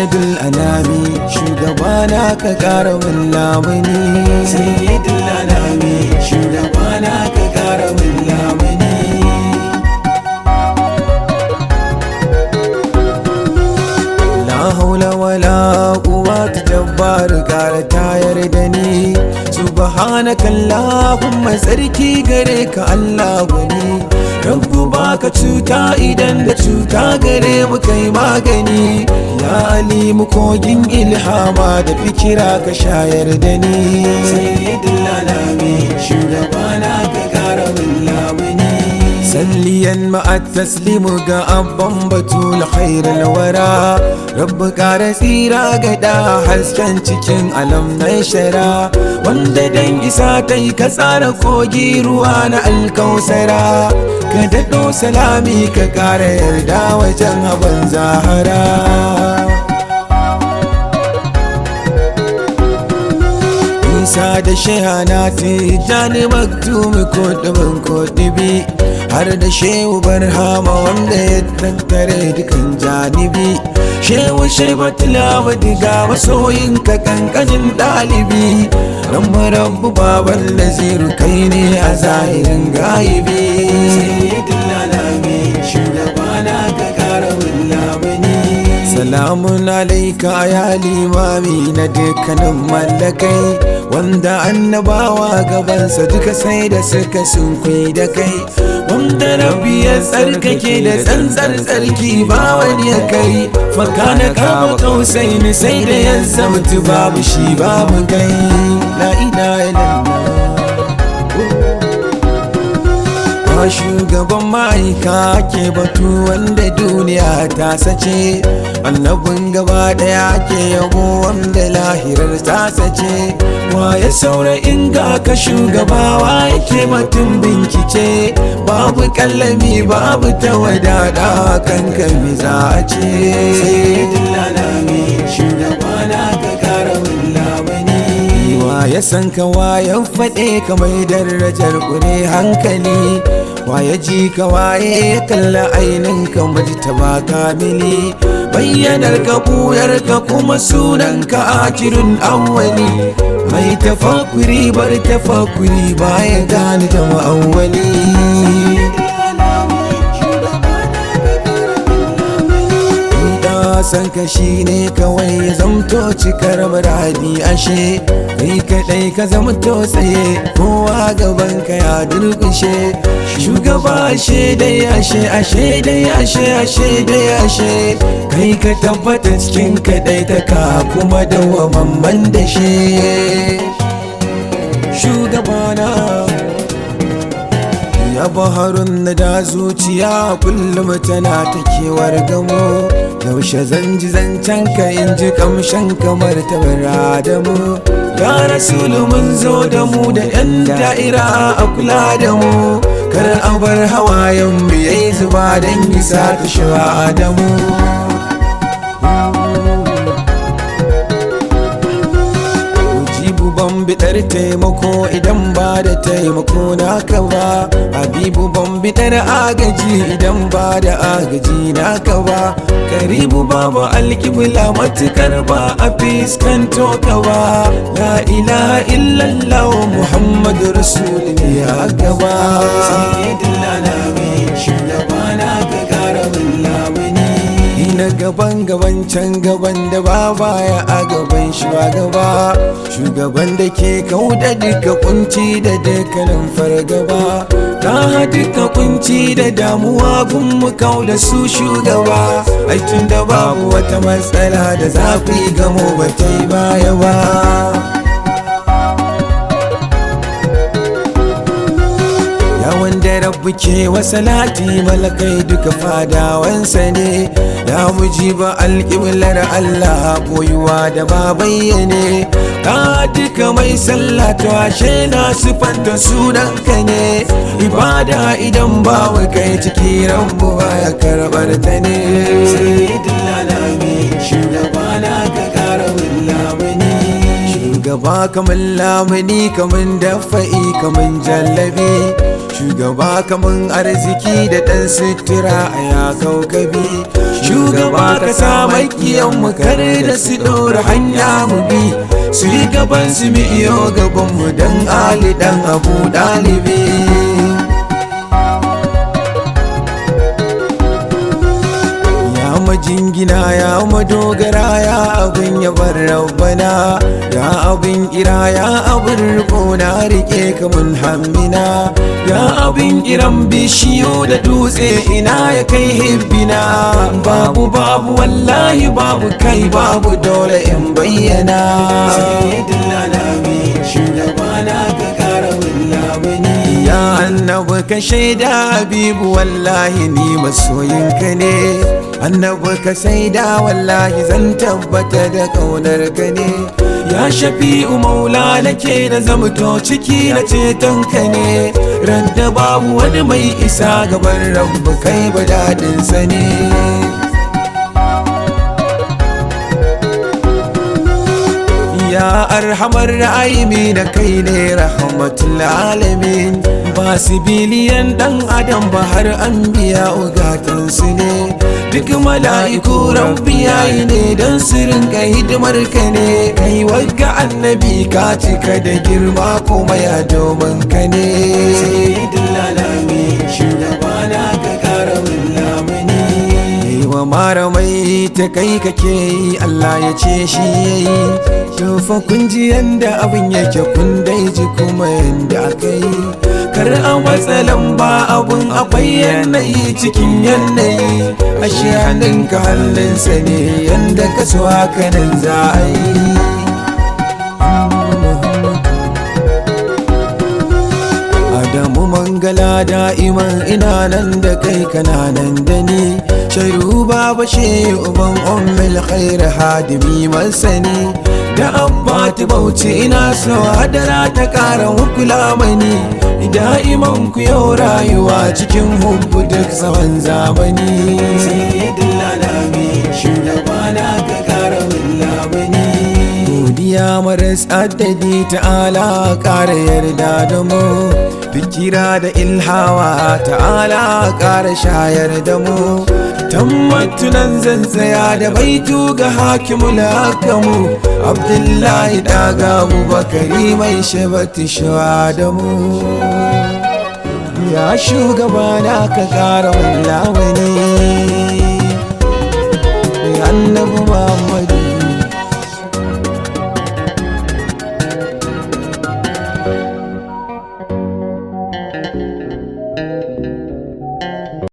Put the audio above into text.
sayyidul anami shugabana ka kara min lamuni sayyidul anami shugabana ka kara min lamuni la haula wala quwwata jabbar kara tayar da ni subhanaka allahumma sarki gare ka Allah gwani Rabbu baka cuta idan da cuta gare mu kai magani ya alimu kogin ilhama da fikira ka shayar da ni sayyidul alami shugabana ka kara min lamuni salliyan ma'at taslimu ga abban batul khairul wara rabbu kara tsira ga da hasken cikin alam na shara wanda dan isa tai ka tsara kogi ruwa na alkausara ka daɗo salami ka ƙara yarda wajen haban zahara isa da shehana tijjani maktumi ko ɗibin ko ɗibi har da shehu barhama wanda ya tattare dukan janibi shehu shaibatulawa diga masoyinka kankanin ɗalibi rabbu baban naziru kai ne a zahirin gaibi sayyidul alami shugabana ka kara min lamuni salamun alaika ya limami na dukkanin mallakai wanda annabawa gabansa duka sai da suka sunkui da kai wanda rabbi ya tsarkake da tsantsar tsarki ba wani ya kai faka na kama kausai ni sai da ya zamtu babu shi babu kai la ilaha illallah shugaban ma'aika ke batu wanda duniya ta sace annabin gaba daya ke yabo wanda lahirar ta sace waye saura inga ka shugabawa yake batun binkice babu kallami babu tawadada kanka mi za a ce sayyidul alami shugabana ka kara min lamuni waye san ka waye faɗe ka mai darajar kure hankali waye ji ka waye kalla ainin ka majtaba kamili bayyanar ka buyar ka kuma sunan ka akirun awwali mai tafakuri bar tafakuri baya gane da ma'awwali san ka shine kawai ya zamto cikar muradi ashe kai kadai ka zamto tsaye kowa gaban ka ya durkushe shugaba ashe dai ashe ashe dai ashe ashe dai ashe kai ka tabbata cikin kadai ta ka kuma dawwamamman da shi shugabana ya baharun da zuciya kullum tana ta kewar gamo yaushe zan ji zancen ka in ji kamshin kamar tabara da mu ya rasulu mun zo da mu da yan da'ira a kula da mu kar a bar hawayen mu yayi zuba don isa ta shiwa da mu ban bidar taimako idan ba da taimako naka ba habibu ban bidar agaji idan ba da agaji naka ba karibu babu alkibla matukar ba a fiskanto ka ba la ilaha illallah muhammadu rasulullah gaba sayyidul alami shugabana ka kara min lamuni na gaban can gaban da ba baya a gaban shugaba shugaban da ke kauda duka kunci da dukkanin fargaba ta duka kunci da damuwa gun mu kauda su shugaba ai tun da babu wata matsala da zafi gamo ba ta yi baya ba wanda rabbi ke wa salati malakai duka fadawansa ne ya mujiba alƙiblar Allah boyuwa da ba bayyane ka duka mai sallah to ashe na sifanta sunanka ne ibada idan ba wa kai ciki rabbu ya karbar ta ne sayyidul alami shugabana ka kara min lamuni shugaba kaman lamuni kaman dafa'i kaman jallabi shugaba kaman arziki da ɗan sutura a ya kaukabi shugaba ka sa makiyan mu kar da su ɗora hanya mu bi su yi gaban su mu iyo gaban mu dan Ali dan Abu Dalibi. Majingina ya madogara ya abin yabar rabbana ya abin kira ya abin rikona rike kamun hammina ya abin kiran bishiyo da dutse ina ya kai hibbina babu wallahi babu kai babu dole in bayyana sayyidul alami shugabana ka kara wallabani ya annabi ka shaida habibu wallahi ni masoyinka ne annabi ka saida wallahi zan tabbata da kaunar ka ne ya shafi'u maula nake da zamto ciki na ceton ka ne randa babu wani mai isa gaban rabbu kai ba dadin sa ne ya arhamar ra'ayimi da kai ne rahmatul alamin ba sibiliyan dan adam ba har anbiya ugatan su ne duk mala'iku rabbi yayi ne don su rinka hidimar ka ne kai wagga annabi ka cika da girma kuma ya domin ka ne sayyidul alami shugabana ka kara min lamuni wa mara mai ta kai kake yi Allah ya ce shi yayi to fa kun ji yanda abin yake kun dai ji kuma yanda aka yi kar a matsalan ba abun akwai yanayi cikin yanayi ashe hannunka hannunsa ne yanda ka so haka nan za a yi Adamu mangala da'iman ina nan da kai kana nan da ni shairu baba shehu uban ummul khair hadimi masani da abbati bauchi ina so hadara ta kara hukula mani da'iman ku yau rayuwa cikin hubbu duk tsawon zamani sayyidul alami shugabana ka kara min labani godiya maras addadi ta'ala kara yarda da mu fikira da ilhawa ta'ala kara shayar da mu tammatunan zan tsaya da baitu ga hakimul hakamu Abdullahi daga Abubakari mai shabati da mu ya shugabana ka kara wallawani annabi Muhammadu